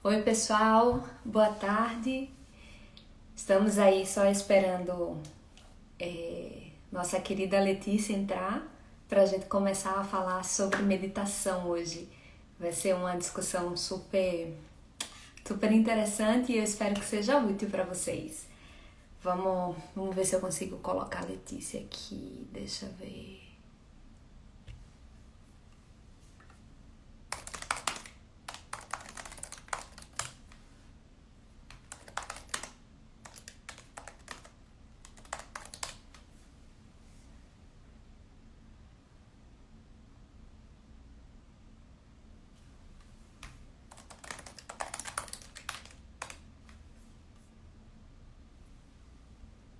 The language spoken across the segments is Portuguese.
Oi, pessoal, boa tarde. Estamos aí só esperando nossa querida Letícia entrar para a gente começar a falar sobre meditação hoje. Vai ser uma discussão super interessante e eu espero que seja útil para vocês. Vamos ver se eu consigo colocar a Letícia aqui. Deixa eu ver.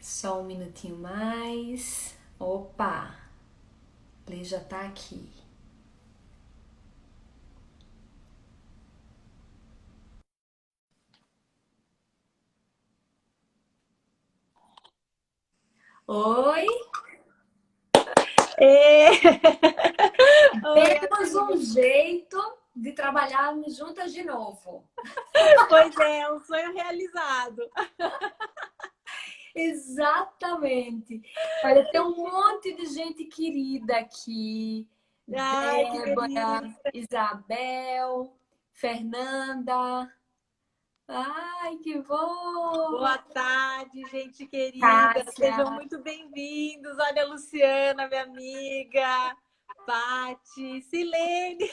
Só um minutinho mais. Opa, Lê já tá aqui. Oi, É. Oi, temos um amiga. jeito de trabalharmos juntas de novo. Pois é, um sonho realizado. Exatamente. Olha, tem um monte de gente querida aqui. Ai, que Débora, delícia. Isabel, Fernanda. Ai, que bom! Boa tarde, gente querida. Cássia. Sejam muito bem-vindos. Olha a Luciana, minha amiga. Pati, Silene,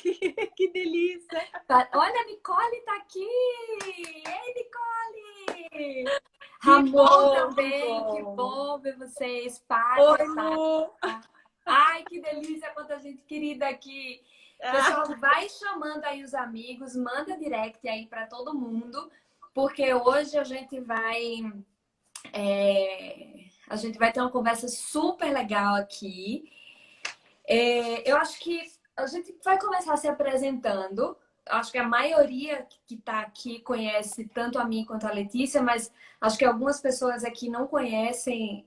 que delícia. Olha, a Nicole tá aqui! Ei, Nicole! Que Ramon bom, que também, que bom. bom ver vocês. Pátia, Oi, Lu. ai, que delícia, quanta gente querida aqui. Ah, Pessoal, vai chamando aí os amigos, manda direct aí para todo mundo, porque hoje a gente vai ter uma conversa super legal aqui. Eu acho que a gente vai começar se apresentando. Acho que a maioria que está aqui conhece tanto a mim quanto a Letícia, mas acho que algumas pessoas aqui não conhecem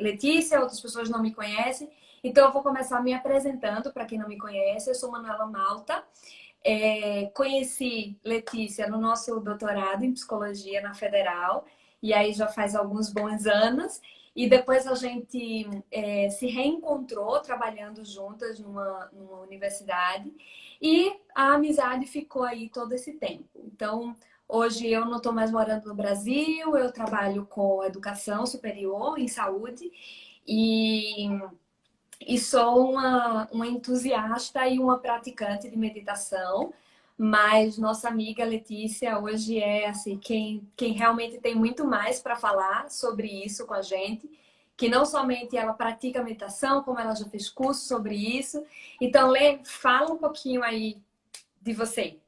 Letícia, outras pessoas não me conhecem. Então, eu vou começar me apresentando para quem não me conhece. Eu sou Manuela Malta. Conheci Letícia no nosso doutorado em psicologia na Federal, e aí já faz alguns bons anos. E depois a gente se reencontrou trabalhando juntas numa universidade e a amizade ficou aí todo esse tempo. Então, hoje eu não estou mais morando no Brasil, eu trabalho com educação superior em saúde e, e sou uma entusiasta e uma praticante de meditação. Mas nossa amiga Letícia hoje é assim quem realmente tem muito mais para falar sobre isso com a gente, que não somente ela pratica meditação, como ela já fez curso sobre isso. Então, Lê, fala um pouquinho aí de você,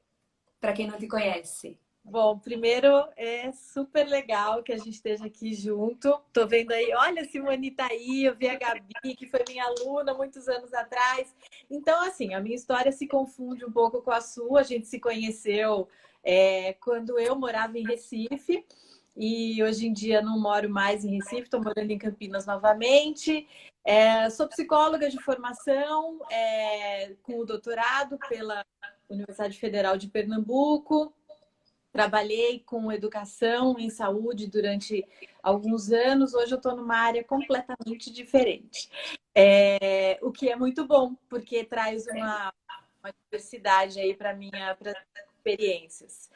para quem não te conhece. bom, primeiro é super legal que a gente esteja aqui junto. Tô vendo aí, olha, a Simone tá aí, eu vi a Gabi, que foi minha aluna muitos anos atrás. Então, assim, a minha história se confunde um pouco com a sua. A gente se conheceu quando eu morava em Recife e hoje em dia não moro mais em Recife, estou morando em Campinas novamente. Sou psicóloga de formação, com o doutorado pela Universidade Federal de Pernambuco. Trabalhei com educação em saúde durante alguns anos. Hoje eu estou numa área completamente diferente. O que é muito bom, porque traz uma diversidade aí para as experiências.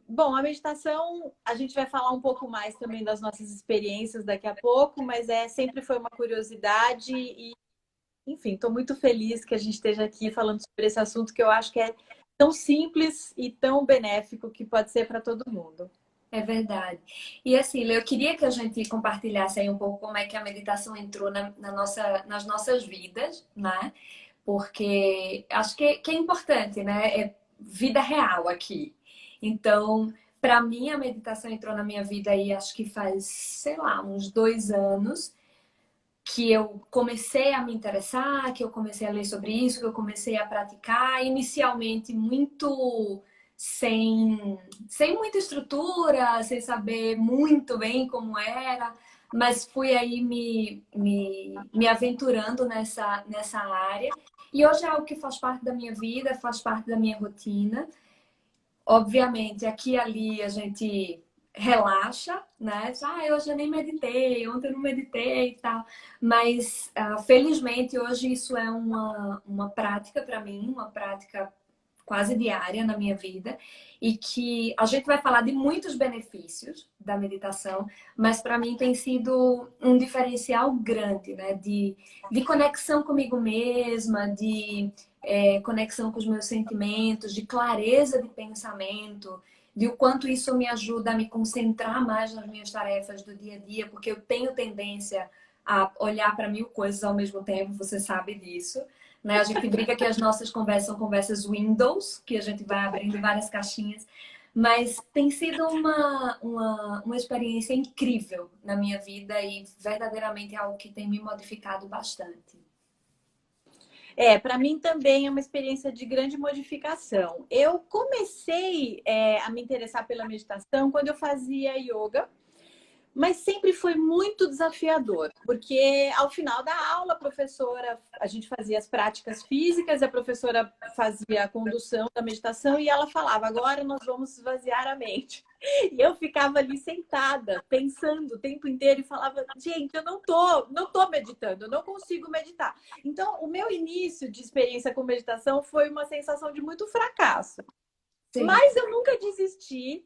Bom, a meditação, a gente vai falar um pouco mais também das nossas experiências daqui a pouco, mas sempre foi uma curiosidade e enfim, estou muito feliz que a gente esteja aqui falando sobre esse assunto que eu acho que é tão simples e tão benéfico que pode ser para todo mundo. É verdade. E assim, Lê, eu queria que a gente compartilhasse aí um pouco como é que a meditação entrou nas nossas vidas, né? Porque acho que é importante, né? É vida real aqui. Então, para mim, a meditação entrou na minha vida aí, acho que faz, sei lá, uns 2 anos que eu comecei a me interessar, que eu comecei a ler sobre isso, que eu comecei a praticar, inicialmente muito sem, sem muita estrutura, sem saber muito bem como era, mas fui aí me aventurando nessa área. E hoje é algo que faz parte da minha vida, faz parte da minha rotina. Obviamente, aqui e ali a gente relaxa, né? Hoje eu nem meditei, ontem eu não meditei e tal. Mas, felizmente, hoje isso é uma prática para mim, uma prática quase diária na minha vida. E que a gente vai falar de muitos benefícios da meditação, mas para mim tem sido um diferencial grande, né? De conexão comigo mesma, de conexão com os meus sentimentos, de clareza de pensamento, de o quanto isso me ajuda a me concentrar mais nas minhas tarefas do dia a dia, porque eu tenho tendência a olhar para mil coisas ao mesmo tempo, você sabe disso. Né? A gente brinca que as nossas conversas são conversas Windows, que a gente vai abrindo várias caixinhas, mas tem sido uma experiência incrível na minha vida e verdadeiramente é algo que tem me modificado bastante. Para mim também é uma experiência de grande modificação. Eu comecei a me interessar pela meditação quando eu fazia yoga, mas sempre foi muito desafiador, porque ao final da aula, a gente fazia as práticas físicas, a professora fazia a condução da meditação e ela falava, agora nós vamos esvaziar a mente. E eu ficava ali sentada, pensando o tempo inteiro e falava, gente, eu não tô meditando, eu não consigo meditar. Então, o meu início de experiência com meditação foi uma sensação de muito fracasso. Sim. Mas eu nunca desisti.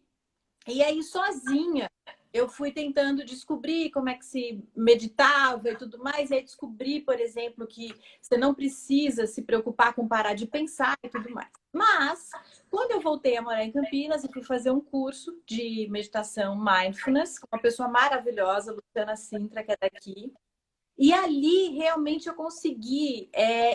E aí, sozinha, eu fui tentando descobrir como é que se meditava e tudo mais. E aí descobri, por exemplo, que você não precisa se preocupar com parar de pensar e tudo mais. Mas, quando eu voltei a morar em Campinas, eu fui fazer um curso de meditação mindfulness com uma pessoa maravilhosa, Luciana Sintra, que é daqui. E ali, realmente, eu consegui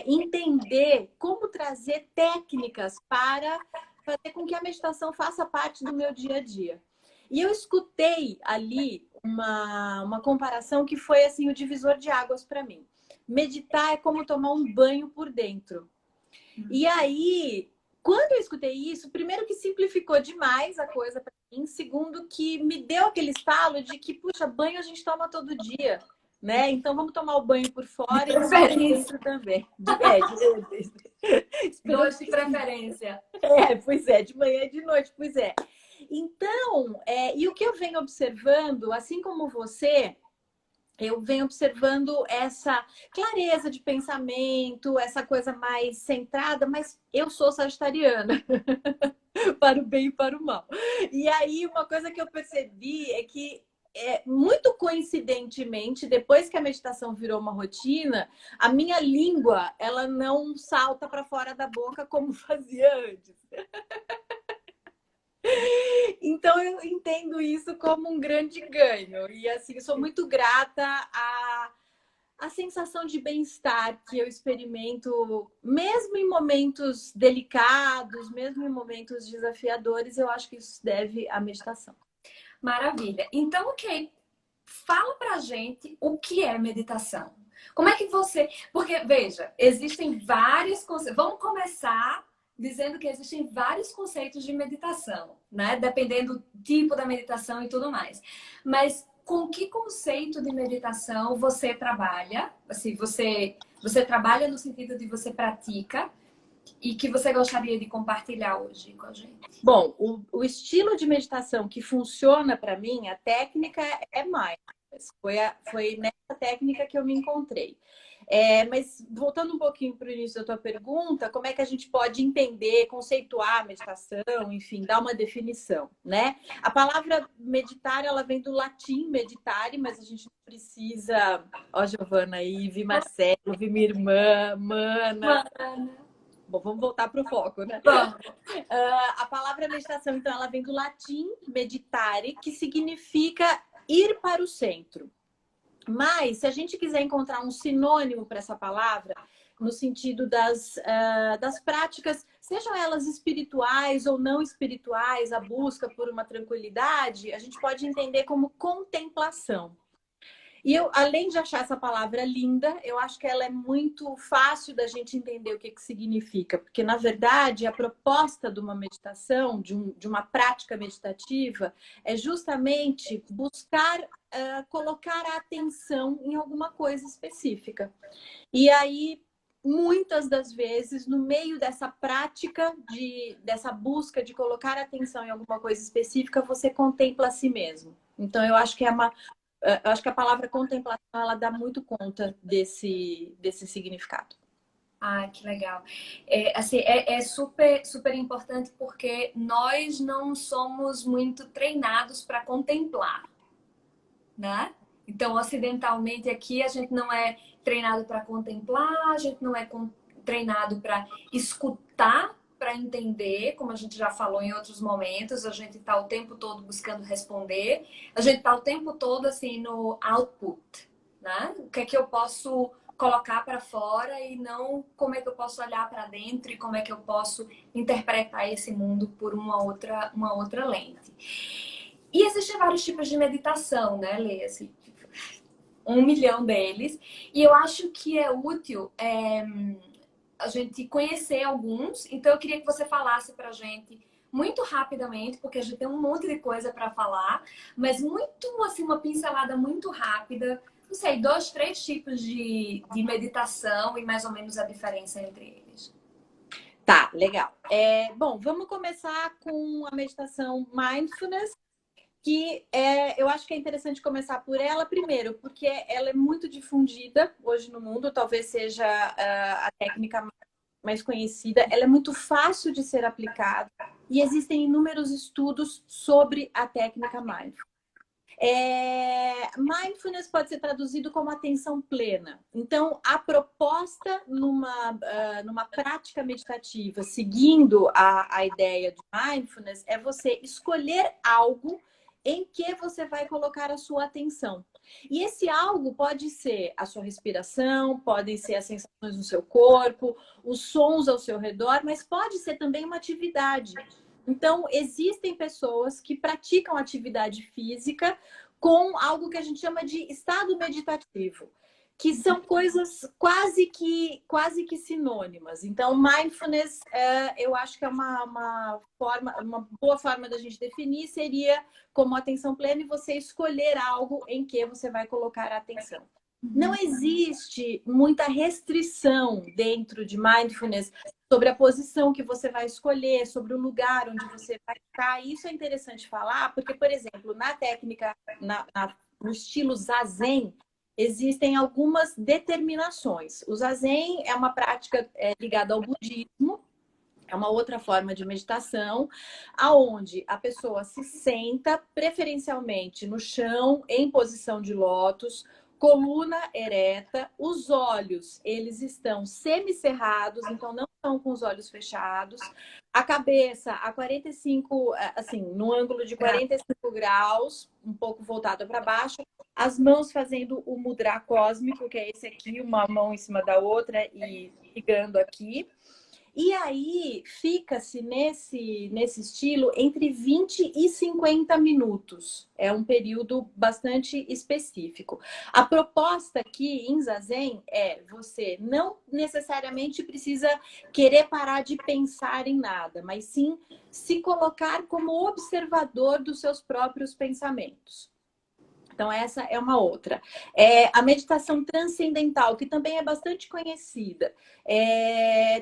entender como trazer técnicas para fazer com que a meditação faça parte do meu dia a dia. E eu escutei ali uma comparação que foi assim o divisor de águas para mim. Meditar é como tomar um banho por dentro. E aí, quando eu escutei isso, primeiro que simplificou demais a coisa para mim, segundo que me deu aquele estalo de que, puxa, banho a gente toma todo dia. Né? Então vamos tomar o banho por fora e por dentro também. Noite de preferência. Pois é, de manhã e de noite, pois é. Então, e o que eu venho observando, assim como você, eu venho observando essa clareza de pensamento, essa coisa mais centrada, mas eu sou sagitariana, para o bem e para o mal. E aí, uma coisa que eu percebi é que muito coincidentemente, depois que a meditação virou uma rotina, a minha língua, ela não salta para fora da boca como fazia antes. Então, eu entendo isso como um grande ganho. E, assim, sou muito grata à sensação de bem-estar que eu experimento, mesmo em momentos delicados, mesmo em momentos desafiadores, eu acho que isso se deve à meditação. Maravilha. Então, ok. Fala pra gente o que é meditação. Como é que você... Porque, veja, existem vários conceitos. Vamos começar dizendo que existem vários conceitos de meditação, né? Dependendo do tipo da meditação e tudo mais. Mas com que conceito de meditação você trabalha? Assim, você trabalha no sentido de você pratica e que você gostaria de compartilhar hoje com a gente? Bom, o estilo de meditação que funciona para mim, a técnica é mindfulness. Foi nessa técnica que eu me encontrei. Mas voltando um pouquinho para o início da tua pergunta, como é que a gente pode entender, conceituar a meditação, enfim, dar uma definição, né? A palavra meditar, ela vem do latim meditare, mas a gente não precisa... Ó, Giovana aí, vi Marcelo, vi minha irmã, Mana... Bom, vamos voltar para o foco, né? A palavra meditação, então, ela vem do latim meditare, que significa ir para o centro. Mas, se a gente quiser encontrar um sinônimo para essa palavra, no sentido das práticas, sejam elas espirituais ou não espirituais, a busca por uma tranquilidade, a gente pode entender como contemplação. E eu, além de achar essa palavra linda, eu acho que ela é muito fácil da gente entender o que significa. Porque, na verdade, a proposta de uma meditação, de uma prática meditativa, é justamente buscar colocar a atenção em alguma coisa específica. E aí, muitas das vezes, no meio dessa prática, dessa busca de colocar atenção em alguma coisa específica, você contempla a si mesmo. Então, eu acho que eu acho que a palavra contemplação, ela dá muito conta desse significado. Ah, que legal. É super, super importante porque nós não somos muito treinados para contemplar, né? Então, ocidentalmente aqui, a gente não é treinado para contemplar, a gente não é treinado para escutar, para entender, como a gente já falou em outros momentos, a gente está o tempo todo buscando responder, a gente está o tempo todo assim no output, né? O que é que eu posso colocar para fora e não como é que eu posso olhar para dentro e como é que eu posso interpretar esse mundo por uma outra lente. E existem vários tipos de meditação, né, Lê? Assim, 1 milhão deles. E eu acho que é útil a gente conhecer alguns. Então, eu queria que você falasse pra gente muito rapidamente, porque a gente tem um monte de coisa para falar, mas muito, assim, uma pincelada muito rápida. Não sei, 2, 3 tipos de meditação e mais ou menos a diferença entre eles. Tá, legal. Bom, vamos começar com a meditação Mindfulness, que eu acho que é interessante começar por ela primeiro, porque ela é muito difundida hoje no mundo, talvez seja a técnica mais conhecida, ela é muito fácil de ser aplicada e existem inúmeros estudos sobre a técnica Mindfulness. Mindfulness pode ser traduzido como atenção plena. Então, a proposta numa prática meditativa, seguindo a ideia de mindfulness, é você escolher algo em que você vai colocar a sua atenção. E esse algo pode ser a sua respiração, podem ser as sensações no seu corpo, os sons ao seu redor, mas pode ser também uma atividade. Então, existem pessoas que praticam atividade física com algo que a gente chama de estado meditativo, que são coisas quase que sinônimas. Então, mindfulness, eu acho que é uma boa forma da gente definir seria como atenção plena e você escolher algo em que você vai colocar a atenção. Não existe muita restrição dentro de mindfulness sobre a posição que você vai escolher, sobre o lugar onde você vai ficar. E isso é interessante falar, porque, por exemplo, na técnica, no estilo Zazen, existem algumas determinações. O Zazen é uma prática ligada ao budismo, é uma outra forma de meditação, aonde a pessoa se senta preferencialmente no chão, em posição de lótus, coluna ereta, os olhos, eles estão semicerrados, então não estão com os olhos fechados, a cabeça a 45, assim, no ângulo de 45 graus, um pouco voltada para baixo, as mãos fazendo o mudra cósmico, que é esse aqui, uma mão em cima da outra e ligando aqui. E aí fica-se nesse estilo entre 20 e 50 minutos. É um período bastante específico. A proposta aqui em Zazen é você não necessariamente precisa querer parar de pensar em nada, mas sim se colocar como observador dos seus próprios pensamentos. Então, essa é uma outra. A meditação transcendental, que também é bastante conhecida.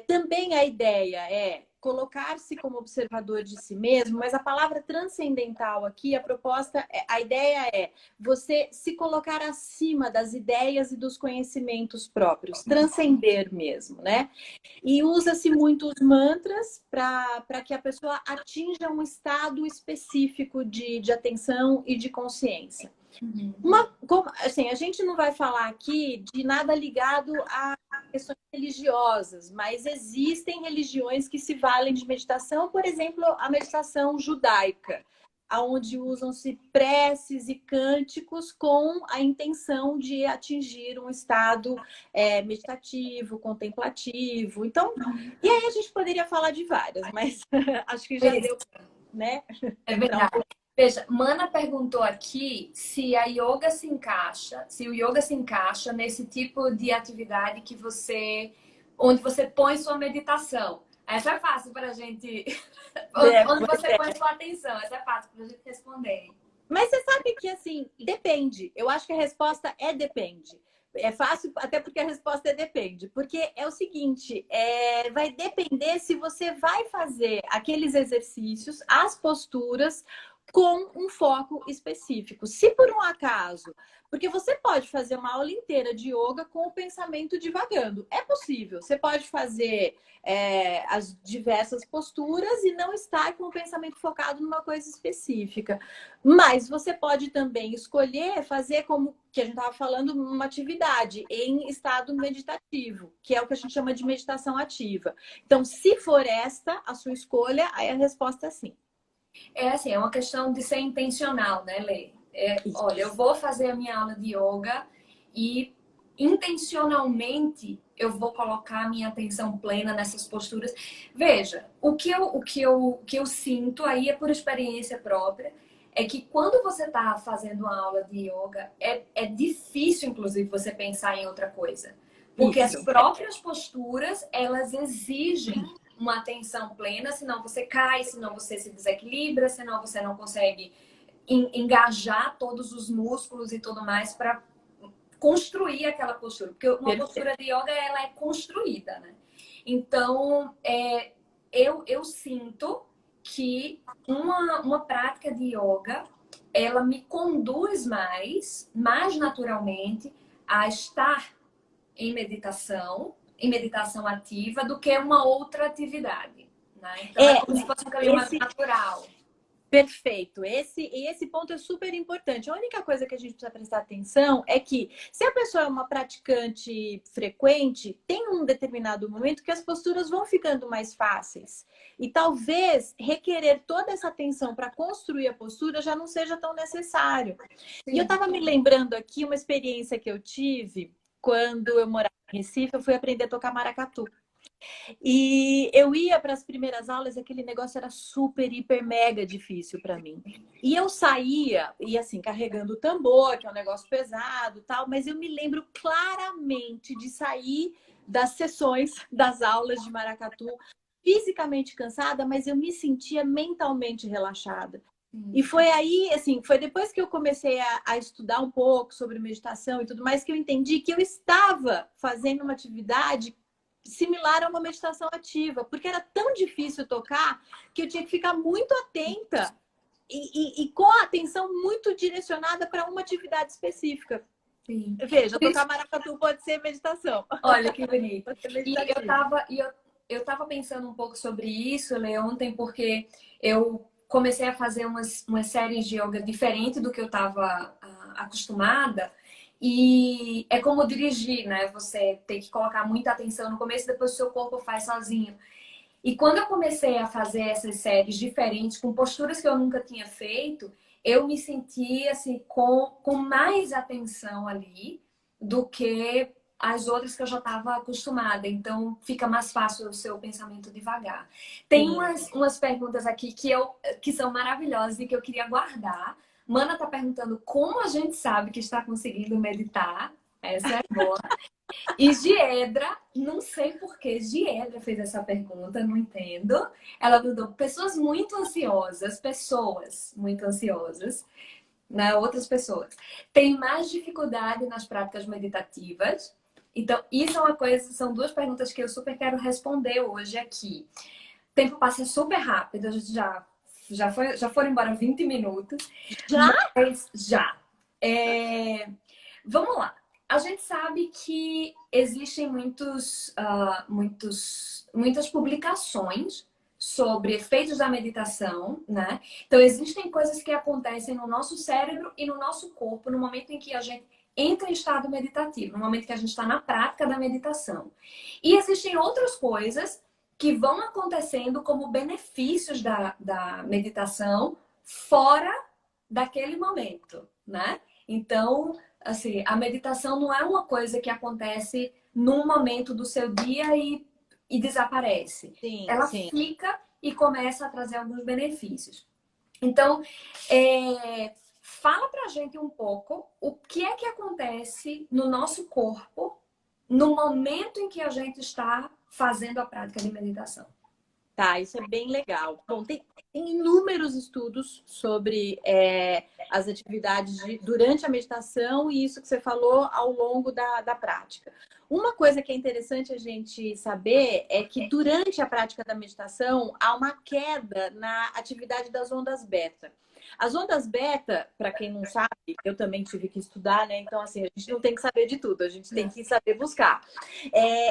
Também a ideia é colocar-se como observador de si mesmo, mas a palavra transcendental aqui, a ideia é você se colocar acima das ideias e dos conhecimentos próprios, transcender mesmo, né? E usa-se muito os mantras para que a pessoa atinja um estado específico de atenção e de consciência. Assim, a gente não vai falar aqui de nada ligado a questões religiosas, mas existem religiões que se valem de meditação, por exemplo, a meditação judaica, onde usam-se preces e cânticos com a intenção de atingir um estado meditativo, contemplativo. Então, e aí a gente poderia falar de várias, mas acho que já deu, né? É verdade. Veja, Mana perguntou aqui se a yoga se encaixa, se o yoga se encaixa nesse tipo de atividade onde você põe sua meditação. Essa é fácil para a gente. Onde você põe sua atenção, essa é fácil para a gente responder. Mas você sabe que, assim, depende. Eu acho que a resposta é depende. É fácil, até porque a resposta é depende. Porque é o seguinte, vai depender se você vai fazer aqueles exercícios, as posturas, com um foco específico. Se por um acaso, porque você pode fazer uma aula inteira de yoga com o pensamento divagando. É possível. Você pode fazer as diversas posturas e não estar com o pensamento focado numa coisa específica. Mas você pode também escolher fazer como que a gente estava falando, uma atividade em estado meditativo, que é o que a gente chama de meditação ativa. Então, se for esta a sua escolha, aí a resposta é sim. É assim, é uma questão de ser intencional, né, Lê? Olha, eu vou fazer a minha aula de yoga e intencionalmente eu vou colocar a minha atenção plena nessas posturas. Veja, o que eu sinto aí é por experiência própria, é que quando você está fazendo uma aula de yoga, é difícil, inclusive, você pensar em outra coisa. Porque Isso. as próprias posturas, elas exigem uma atenção plena, senão você cai, senão você se desequilibra, senão você não consegue engajar todos os músculos e tudo mais para construir aquela postura. Porque uma postura de yoga, ela é construída, né? Então, eu sinto que uma prática de yoga, ela me conduz mais naturalmente a estar em meditação ativa, do que uma outra atividade, né? Então, é como se fosse um caminho mais natural. Perfeito. Esse ponto é super importante. A única coisa que a gente precisa prestar atenção é que, se a pessoa é uma praticante frequente, tem um determinado momento que as posturas vão ficando mais fáceis. E talvez requerer toda essa atenção para construir a postura já não seja tão necessário. Sim. E eu estava me lembrando aqui uma experiência que eu tive quando eu morava em Recife, eu fui aprender a tocar maracatu. E eu ia para as primeiras aulas e aquele negócio era super, hiper, mega difícil para mim. E eu saía, e assim, carregando o tambor, que é um negócio pesado, tal, mas eu me lembro claramente de sair das sessões, das aulas de maracatu, fisicamente cansada, mas eu me sentia mentalmente relaxada. E foi aí, assim, foi depois que eu comecei a estudar um pouco sobre meditação e tudo mais, que eu entendi que eu estava fazendo uma atividade similar a uma meditação ativa, porque era tão difícil tocar que eu tinha que ficar muito atenta e com a atenção muito direcionada para uma atividade específica. Sim. Veja, tocar maracatu pode ser meditação. Olha que bonito. E eu tava pensando um pouco sobre isso, Lê, ontem, porque eu comecei a fazer umas séries de yoga diferente do que eu estava acostumada. E é como dirigir, né? Você tem que colocar muita atenção no começo, depois o seu corpo faz sozinho. E quando eu comecei a fazer essas séries diferentes, com posturas que eu nunca tinha feito, eu me senti assim, com mais atenção ali do que as outras que eu já estava acostumada. Então, fica mais fácil o seu pensamento devagar. Tem umas perguntas aqui que são maravilhosas e que eu queria guardar. Mana tá perguntando como a gente sabe que está conseguindo meditar. Essa é boa. E Giedra, não sei por que Giedra fez essa pergunta, não entendo. Ela perguntou, pessoas muito ansiosas, né? Outras pessoas, têm mais dificuldade nas práticas meditativas. Então, isso é uma coisa, são duas perguntas que eu super quero responder hoje aqui. O tempo passa super rápido, a gente já foram embora 20 minutos. Já. Vamos lá. A gente sabe que existem muitas publicações sobre efeitos da meditação, né? Então, existem coisas que acontecem no nosso cérebro e no nosso corpo no momento em que a gente entra em estado meditativo, no momento que a gente está na prática da meditação. E existem outras coisas que vão acontecendo como benefícios da meditação fora daquele momento, né? Então, assim, a meditação não é uma coisa que acontece num momento do seu dia e desaparece. Ela fica e começa a trazer alguns benefícios. Então, fala pra gente um pouco o que é que acontece no nosso corpo no momento em que a gente está fazendo a prática de meditação. Tá, isso é bem legal. Bom, tem inúmeros estudos sobre as atividades durante a meditação e isso que você falou ao longo da prática. Uma coisa que é interessante a gente saber é que durante a prática da meditação há uma queda na atividade das ondas beta. As ondas beta, para quem não sabe, eu também tive que estudar, né? Então, assim, a gente não tem que saber de tudo, a gente tem que saber buscar.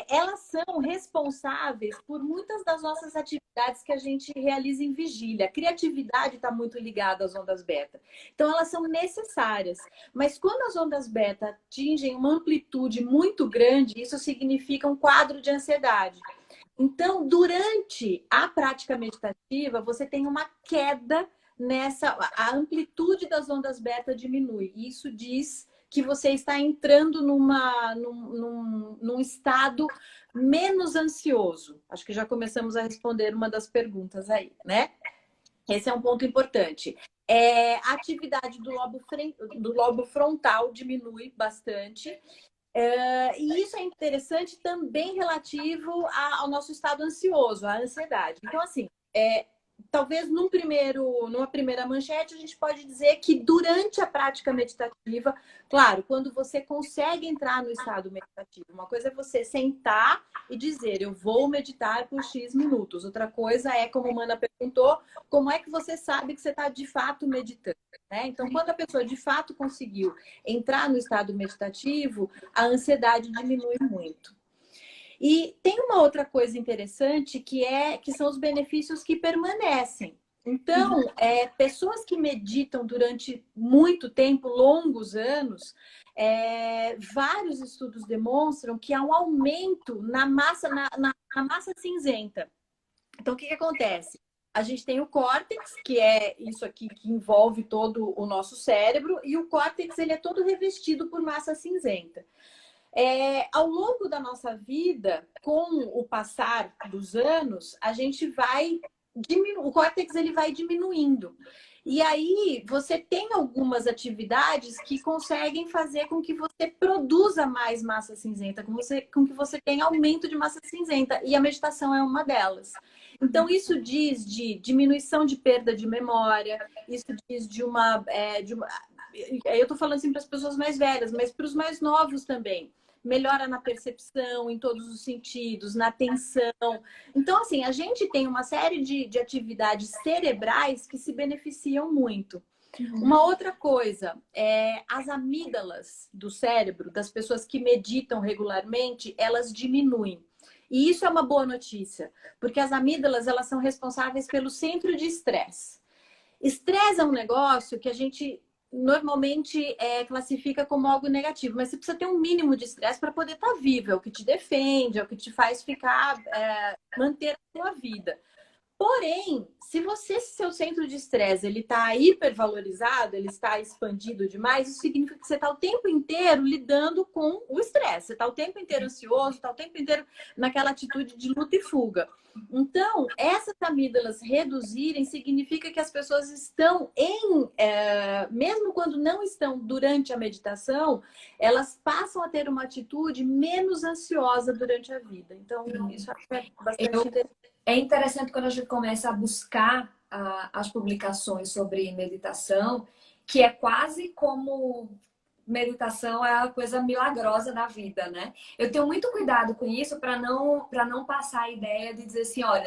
Elas são responsáveis por muitas das nossas atividades que a gente realiza em vigília. A criatividade está muito ligada às ondas beta. Então, elas são necessárias. Mas quando as ondas beta atingem uma amplitude muito grande, isso significa um quadro de ansiedade. Então, durante a prática meditativa, você tem uma queda a amplitude das ondas beta diminui. Isso diz que você está entrando num estado menos ansioso. Acho que já começamos a responder uma das perguntas aí, né? Esse é um ponto importante. A atividade do lobo frontal diminui bastante. E isso é interessante também relativo ao nosso estado ansioso, à ansiedade. Então, assim, talvez numa primeira manchete, a gente pode dizer que durante a prática meditativa, claro, quando você consegue entrar no estado meditativo, uma coisa é você sentar e dizer, eu vou meditar por X minutos. Outra coisa é, como a Mana perguntou, como é que você sabe que você está de fato meditando, né? Então, quando a pessoa de fato conseguiu entrar no estado meditativo, a ansiedade diminui muito. E tem uma outra coisa interessante que são os benefícios que permanecem. Então, pessoas que meditam durante muito tempo, longos anos, vários estudos demonstram que há um aumento na massa cinzenta. Então, o que acontece? A gente tem o córtex, que é isso aqui que envolve todo o nosso cérebro, e o córtex ele é todo revestido por massa cinzenta. Ao longo da nossa vida, com o passar dos anos, a gente vai o córtex ele vai diminuindo. E aí você tem algumas atividades que conseguem fazer com que você produza mais massa cinzenta, com que você tenha aumento de massa cinzenta. E a meditação é uma delas. Então, isso diz de diminuição de perda de memória, isso diz de uma eu estou falando assim para as pessoas mais velhas, mas para os mais novos também. Melhora na percepção, em todos os sentidos, na atenção. Então, assim, a gente tem uma série de atividades cerebrais que se beneficiam muito. Uma outra coisa, as amígdalas do cérebro, das pessoas que meditam regularmente, elas diminuem. E isso é uma boa notícia, porque as amígdalas, elas são responsáveis pelo centro de estresse. Estresse é um negócio que a gente normalmente classifica como algo negativo, mas você precisa ter um mínimo de estresse para poder estar vivo, é o que te defende, é o que te faz manter a sua vida. Porém, se seu centro de estresse ele está hipervalorizado, ele está expandido demais, isso significa que você está o tempo inteiro lidando com o estresse. Você está o tempo inteiro ansioso, está o tempo inteiro naquela atitude de luta e fuga. Então, essas amígdalas reduzirem significa que as pessoas estão mesmo quando não estão durante a meditação, elas passam a ter uma atitude menos ansiosa durante a vida. Então, isso é bastante interessante. É interessante quando a gente começa a buscar as publicações sobre meditação, que é quase como meditação é a coisa milagrosa da vida, né? Eu tenho muito cuidado com isso para não passar a ideia de dizer assim, olha,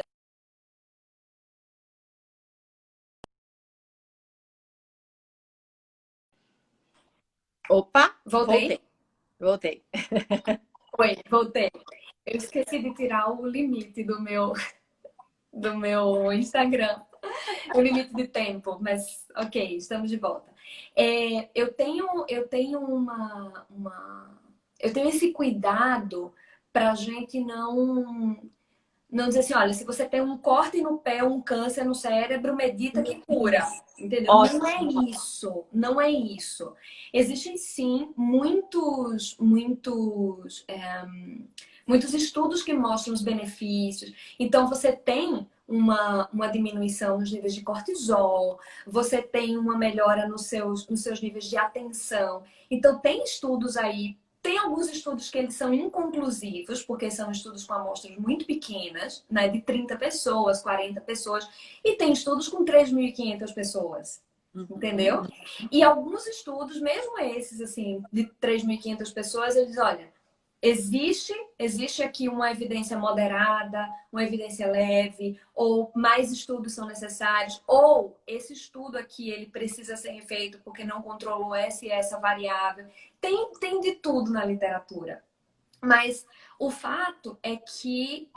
Opa, voltei. Oi, voltei. Eu esqueci de tirar o limite do meu Instagram, o limite de tempo, mas ok, estamos de volta. Eu tenho esse cuidado para a gente não dizer assim, olha, se você tem um corte no pé, um câncer no cérebro, medita que cura. Entendeu? Ótimo. Não é isso. Não é isso. Existem sim muitos estudos que mostram os benefícios. Então, você tem uma diminuição nos níveis de cortisol, você tem uma melhora nos seus níveis de atenção. Então, tem estudos aí Tem alguns estudos que eles são inconclusivos, porque são estudos com amostras muito pequenas, né, de 30 pessoas, 40 pessoas, e tem estudos com 3.500 pessoas, entendeu? E alguns estudos, mesmo esses, assim, de 3.500 pessoas, eles, olha, existe aqui uma evidência moderada, uma evidência leve, ou mais estudos são necessários, ou esse estudo aqui ele precisa ser refeito porque não controlou essa e essa variável. Tem de tudo na literatura. Mas o fato é que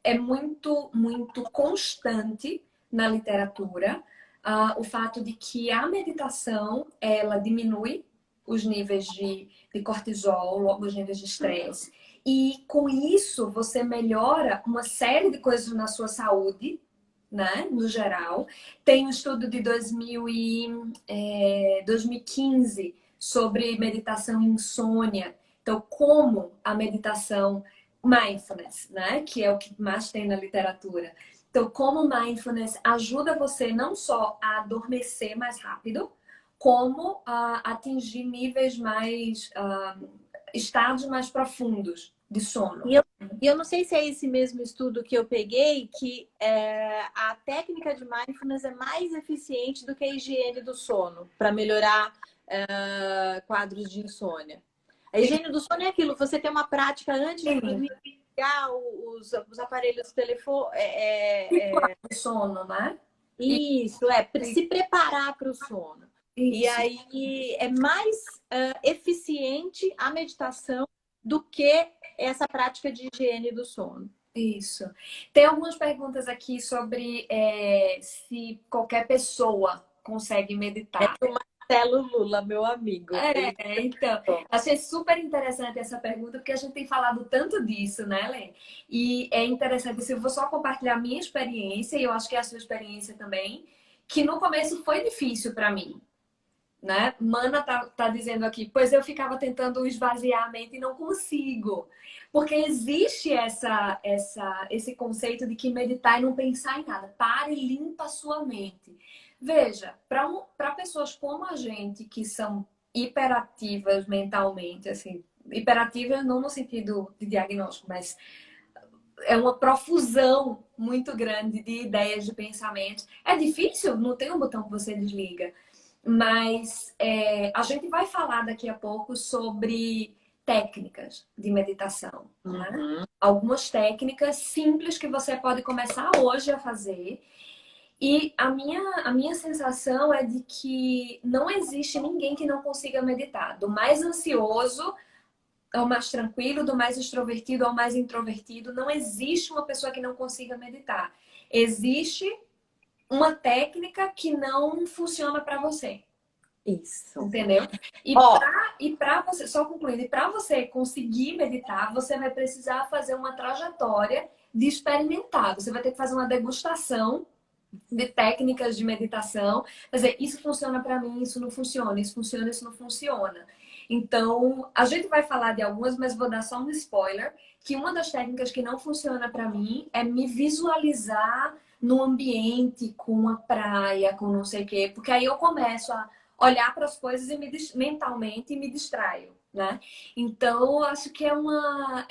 é muito, muito constante na literatura o fato de que a meditação ela diminui os níveis de cortisol, os níveis de estresse. E com isso você melhora uma série de coisas na sua saúde, né, no geral. Tem um estudo de 2015 sobre meditação e insônia. Então, como a meditação mindfulness, né, que é o que mais tem na literatura. Então, como mindfulness ajuda você não só a adormecer mais rápido, como a atingir níveis mais, estados mais profundos de sono. E eu não sei se é esse mesmo estudo que eu peguei, que a técnica de mindfulness é mais eficiente do que a higiene do sono, para melhorar quadros de insônia. A higiene do sono é aquilo, você tem uma prática antes de dormir, ligar os aparelhos telefone. O sono, né? Isso, se preparar para o sono. Isso. E aí é mais eficiente a meditação do que essa prática de higiene do sono. Isso. Tem algumas perguntas aqui sobre se qualquer pessoa consegue meditar. É do Marcelo Lula, meu amigo. Então, achei super interessante essa pergunta, porque a gente tem falado tanto disso, né, Lê? E é interessante, se eu vou só compartilhar a minha experiência, e eu acho que é a sua experiência também, que no começo foi difícil para mim, né? Mana tá dizendo aqui, pois eu ficava tentando esvaziar a mente e não consigo. Porque existe esse conceito de que meditar e não pensar em nada. Pare e limpa a sua mente. Veja, para pessoas como a gente, que são hiperativas mentalmente, assim, hiperativas não no sentido de diagnóstico, mas é uma profusão muito grande de ideias, de pensamentos. É difícil, não tem um botão que você desliga. Mas a gente vai falar daqui a pouco sobre técnicas de meditação. Né? Algumas técnicas simples que você pode começar hoje a fazer. E a minha sensação é de que não existe ninguém que não consiga meditar. Do mais ansioso ao mais tranquilo, do mais extrovertido ao mais introvertido, não existe uma pessoa que não consiga meditar. Existe uma técnica que não funciona para você. Isso. Entendeu? E para você, só concluindo, e para você conseguir meditar, você vai precisar fazer uma trajetória de experimentar. Você vai ter que fazer uma degustação de técnicas de meditação. Quer dizer, isso funciona para mim, isso não funciona, isso funciona, isso não funciona. Então, a gente vai falar de algumas, mas vou dar só um spoiler, que uma das técnicas que não funciona para mim é me visualizar no ambiente com uma praia, com não sei o quê, porque aí eu começo a olhar para as coisas e mentalmente me distraio, né? Então, eu acho que é uma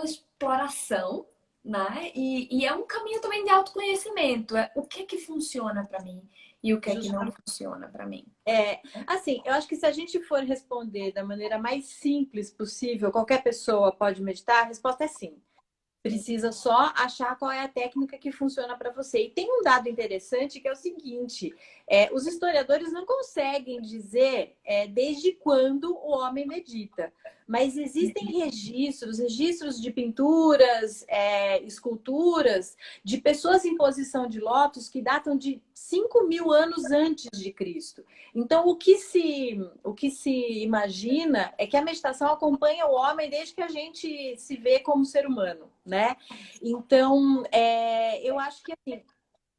exploração, né? E é um caminho também de autoconhecimento. O que funciona para mim e o que não funciona para mim. Assim, eu acho que se a gente for responder da maneira mais simples possível, qualquer pessoa pode meditar, a resposta é sim. Precisa só achar qual é a técnica que funciona para você. E tem um dado interessante que é o seguinte: os historiadores não conseguem dizer desde quando o homem medita. Mas existem registros de pinturas, esculturas, de pessoas em posição de lótus que datam de 5.000 anos antes de Cristo. Então, o que se imagina é que a meditação acompanha o homem desde que a gente se vê como ser humano, né? Então, eu acho que assim,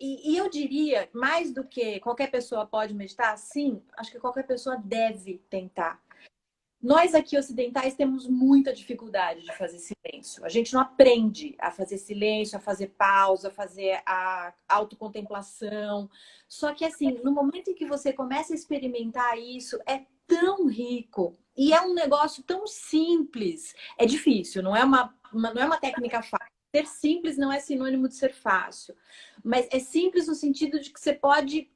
e eu diria, mais do que qualquer pessoa pode meditar, sim, acho que qualquer pessoa deve tentar. Nós aqui ocidentais temos muita dificuldade de fazer silêncio. A gente não aprende a fazer silêncio, a fazer pausa, a fazer a autocontemplação. Só que assim, no momento em que você começa a experimentar isso, é tão rico, E é um negócio tão simples. É difícil, não é uma técnica fácil. Ser simples não é sinônimo de ser fácil. Mas é simples no sentido de que você pode,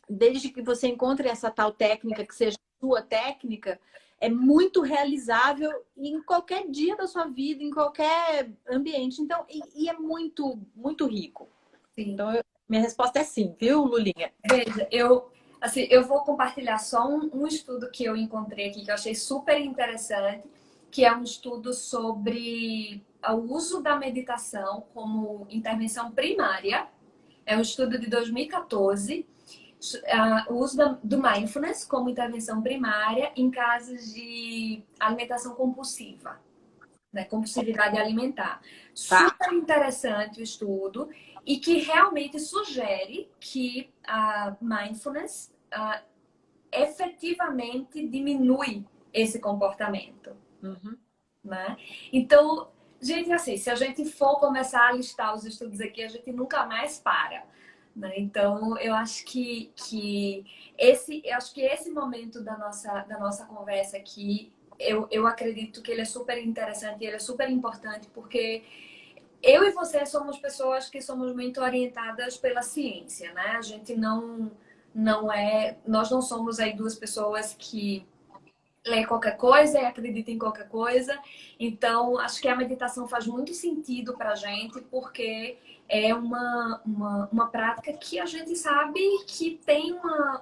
desde que você encontre essa tal técnica, que seja a sua técnica, é muito realizável em qualquer dia da sua vida, em qualquer ambiente. Então, e é muito, muito rico. Sim. Então, minha resposta é sim, viu, Lulinha? Veja, assim, eu vou compartilhar só um estudo que eu encontrei aqui, que eu achei super interessante, que é um estudo sobre o uso da meditação como intervenção primária. É um estudo de 2014, o uso do mindfulness como intervenção primária em casos de alimentação compulsiva, né? Compulsividade alimentar. Tá. Super interessante o estudo e que realmente sugere que a mindfulness efetivamente diminui esse comportamento. Uhum. Né? Então, gente, assim, se a gente for começar a listar os estudos aqui, a gente nunca mais para. Né? Então, eu acho que esse momento da nossa conversa aqui, eu acredito que ele é super interessante e ele é super importante, porque eu e você somos pessoas que somos muito orientadas pela ciência, né? A gente nós não somos aí duas pessoas que lê qualquer coisa e acredita em qualquer coisa. Então, acho que a meditação faz muito sentido para a gente, porque é uma prática que a gente sabe que tem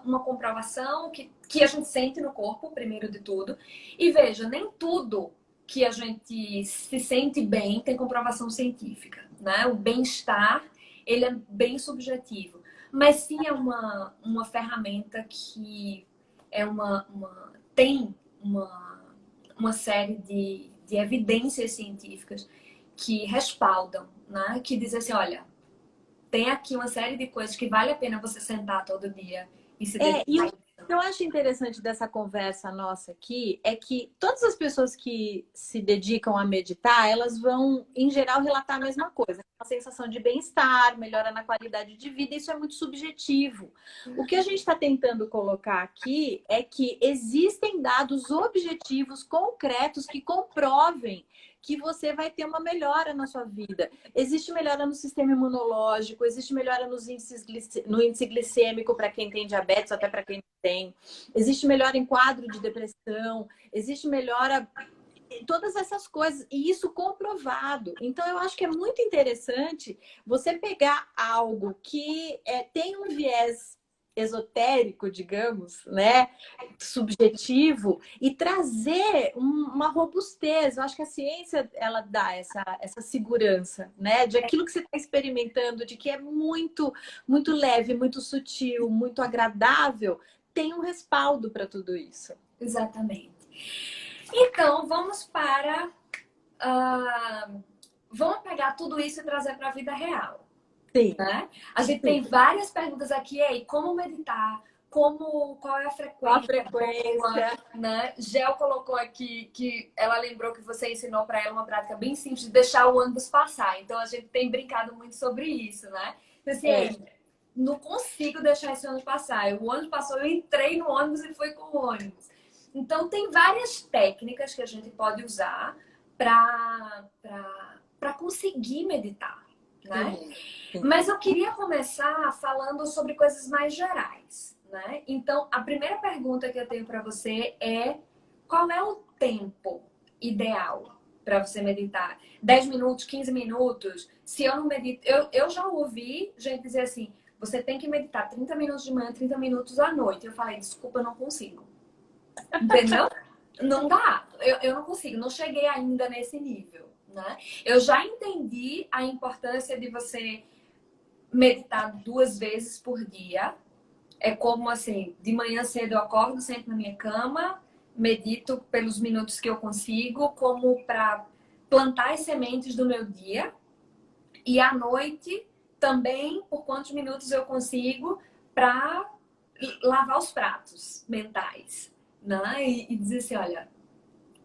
uma comprovação, que a gente sente no corpo, primeiro de tudo. E veja, nem tudo que a gente se sente bem tem comprovação científica, né? O bem-estar, ele é bem subjetivo. Mas sim é uma ferramenta que tem uma série de evidências científicas que respaldam, né? Que dizem assim, olha, tem aqui uma série de coisas que vale a pena você sentar todo dia e se E dedicar. o que eu acho interessante dessa conversa nossa aqui é que todas as pessoas que se dedicam a meditar, elas vão, em geral, relatar a mesma coisa. Uma sensação de bem-estar, melhora na qualidade de vida, isso é muito subjetivo. O que a gente está tentando colocar aqui é que existem dados objetivos, concretos, que comprovem que você vai ter uma melhora na sua vida. Existe melhora no sistema imunológico, existe melhora no índice glicêmico para quem tem diabetes, até para quem não tem. Existe melhora em quadro de depressão, existe melhora em todas essas coisas, e isso comprovado. Então, eu acho que é muito interessante você pegar algo que tem um viés esotérico, digamos, né, subjetivo, e trazer uma robustez. Eu acho que a ciência, ela dá essa segurança, né, de aquilo que você está experimentando, de que é muito, muito leve, muito sutil, muito agradável, tem um respaldo para tudo isso. Exatamente. Então, vamos pegar tudo isso e trazer para a vida real. Sim. Né? A gente Sim. tem várias perguntas aqui, aí, como meditar? Qual é a frequência? Qual a frequência? Né? Gel colocou aqui que ela lembrou que você ensinou para ela uma prática bem simples de deixar o ônibus passar. Então a gente tem brincado muito sobre isso, né? Assim, não consigo deixar esse ônibus passar. O ônibus passou, eu entrei no ônibus e fui com o ônibus. Então tem várias técnicas que a gente pode usar para conseguir meditar, né? Sim. Mas eu queria começar falando sobre coisas mais gerais, né? Então, a primeira pergunta que eu tenho para você é: qual é o tempo ideal para você meditar? 10 minutos, 15 minutos? Se eu não medito... Eu já ouvi gente dizer assim, você tem que meditar 30 minutos de manhã, 30 minutos à noite. Eu falei, desculpa, eu não consigo. Entendeu? Não dá. Eu não consigo, não cheguei ainda nesse nível, né? Eu já entendi a importância de você meditar 2 vezes por dia. É como assim, de manhã cedo eu acordo, sento na minha cama, medito pelos minutos que eu consigo, como para plantar as sementes do meu dia. E à noite também, por quantos minutos eu consigo, para lavar os pratos mentais, né? E dizer assim, olha,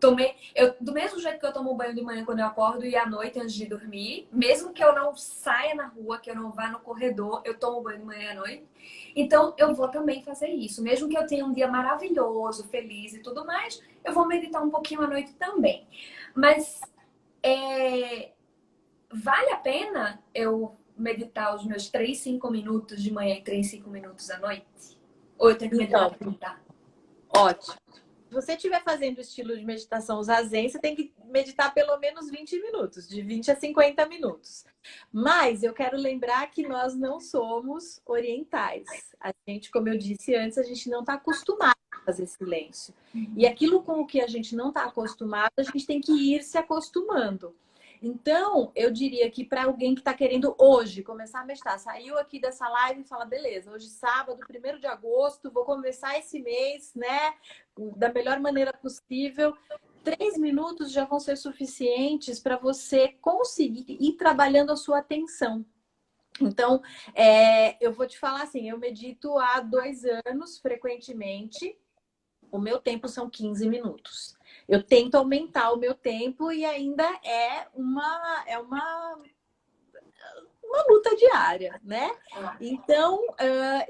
Do mesmo jeito que eu tomo banho de manhã quando eu acordo e à noite antes de dormir, mesmo que eu não saia na rua, que eu não vá no corredor, eu tomo banho de manhã e à noite. Então, eu vou também fazer isso. Mesmo que eu tenha um dia maravilhoso, feliz e tudo mais, eu vou meditar um pouquinho à noite também. Mas vale a pena eu meditar os meus 3, 5 minutos de manhã e 3, 5 minutos à noite? Ou eu tenho que meditar pra meditar? Ótimo. Se você estiver fazendo o estilo de meditação zazen, você tem que meditar pelo menos 20 minutos, de 20 a 50 minutos. Mas eu quero lembrar que nós não somos orientais. A gente, como eu disse antes, a gente não está acostumado a fazer silêncio. E aquilo com o que a gente não está acostumado, a gente tem que ir se acostumando. Então, eu diria que para alguém que está querendo hoje começar a meditar, saiu aqui dessa live e fala, beleza, hoje sábado, 1º de agosto, vou começar esse mês, né, da melhor maneira possível. 3 minutos já vão ser suficientes para você conseguir ir trabalhando a sua atenção. Então, eu vou te falar assim, eu medito há 2 anos, frequentemente. O meu tempo são 15 minutos. Eu tento aumentar o meu tempo e ainda é uma luta diária, né? Então,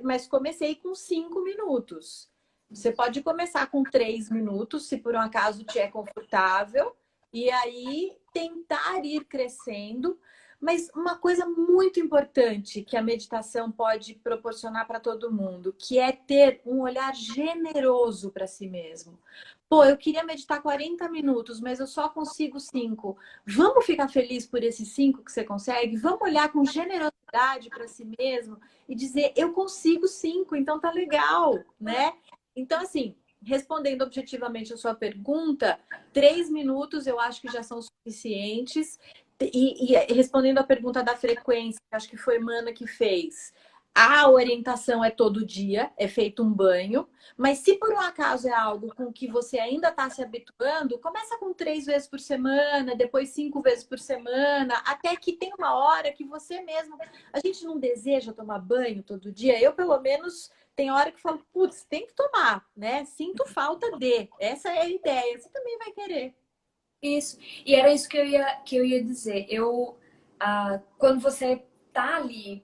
mas comecei com 5 minutos. Você pode começar com 3 minutos, se por um acaso te é confortável, e aí tentar ir crescendo. Mas uma coisa muito importante que a meditação pode proporcionar para todo mundo, que é ter um olhar generoso para si mesmo. Pô, eu queria meditar 40 minutos, mas eu só consigo 5. Vamos ficar feliz por esses 5 que você consegue? Vamos olhar com generosidade para si mesmo e dizer, eu consigo 5, então tá legal, né? Então, assim, respondendo objetivamente a sua pergunta, 3 minutos eu acho que já são suficientes. E respondendo a pergunta da frequência, acho que foi Mana que fez. A orientação é todo dia, é feito um banho. Mas se por um acaso é algo com que você ainda está se habituando, começa com 3 vezes por semana, depois 5 vezes por semana, até que tem uma hora que você mesmo... A gente não deseja tomar banho todo dia. Eu, pelo menos, tem hora que falo, putz, tem que tomar, né? Sinto falta de. Essa é a ideia. Você também vai querer. Isso. E era isso que eu ia dizer. Quando você tá ali,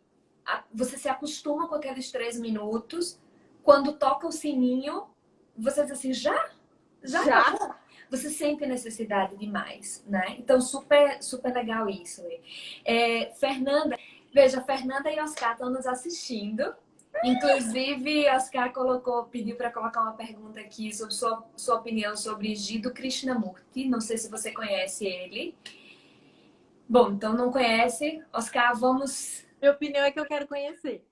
você se acostuma com aqueles 3 minutos. Quando toca o sininho, você diz assim, já? Acabou? Você sente necessidade de mais, né? Então, super, super legal isso. Fernanda, veja, Fernanda e Oscar estão nos assistindo. Inclusive, Oscar pediu para colocar uma pergunta aqui sobre sua opinião sobre Jiddu Krishnamurti. Não sei se você conhece ele. Bom, então não conhece. Oscar, vamos... Minha opinião é que eu quero conhecer.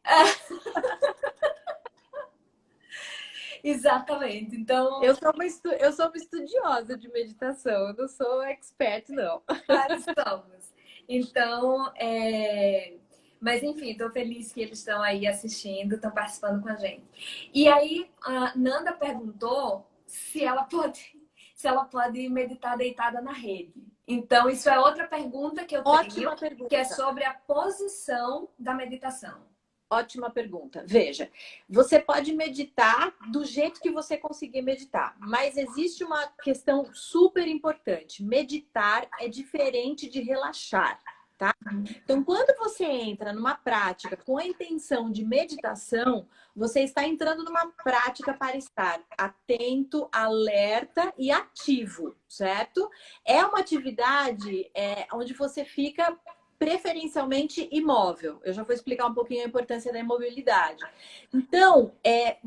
Exatamente. Então... Eu sou uma estudiosa de meditação. Eu não sou expert, não. Claro, estamos. Então, mas enfim, estou feliz que eles estão aí assistindo, estão participando com a gente. E aí, a Nanda perguntou se ela pode meditar deitada na rede. Então, isso é outra pergunta que eu Ótima tenho, pergunta. que é sobre a posição da meditação. Ótima pergunta. Veja, você pode meditar do jeito que você conseguir meditar, mas existe uma questão super importante. Meditar é diferente de relaxar, tá? Então, quando você entra numa prática com a intenção de meditação, você está entrando numa prática para estar atento, alerta e ativo, certo? É uma atividade onde você fica preferencialmente imóvel. Eu já vou explicar um pouquinho a importância da imobilidade. Então,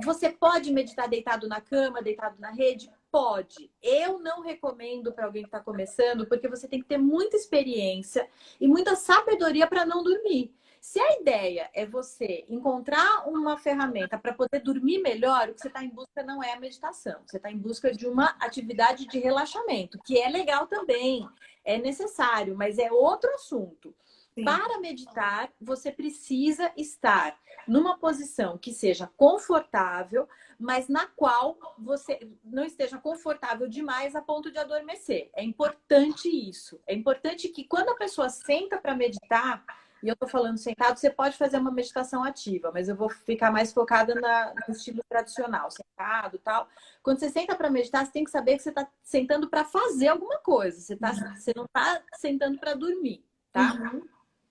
você pode meditar deitado na cama, deitado na rede? Pode. Eu não recomendo para alguém que está começando, porque você tem que ter muita experiência e muita sabedoria para não dormir. Se a ideia é você encontrar uma ferramenta para poder dormir melhor, o que você está em busca não é a meditação. Você está em busca de uma atividade de relaxamento, que é legal também, é necessário, mas é outro assunto. Sim. Para meditar, você precisa estar numa posição que seja confortável, mas na qual você não esteja confortável demais a ponto de adormecer. É importante isso. É importante que quando a pessoa senta para meditar, e eu tô falando sentado, você pode fazer uma meditação ativa, mas eu vou ficar mais focada no estilo tradicional, sentado e tal. Quando você senta para meditar, você tem que saber que você está sentando para fazer alguma coisa. Você não está sentando para dormir, tá? Uhum.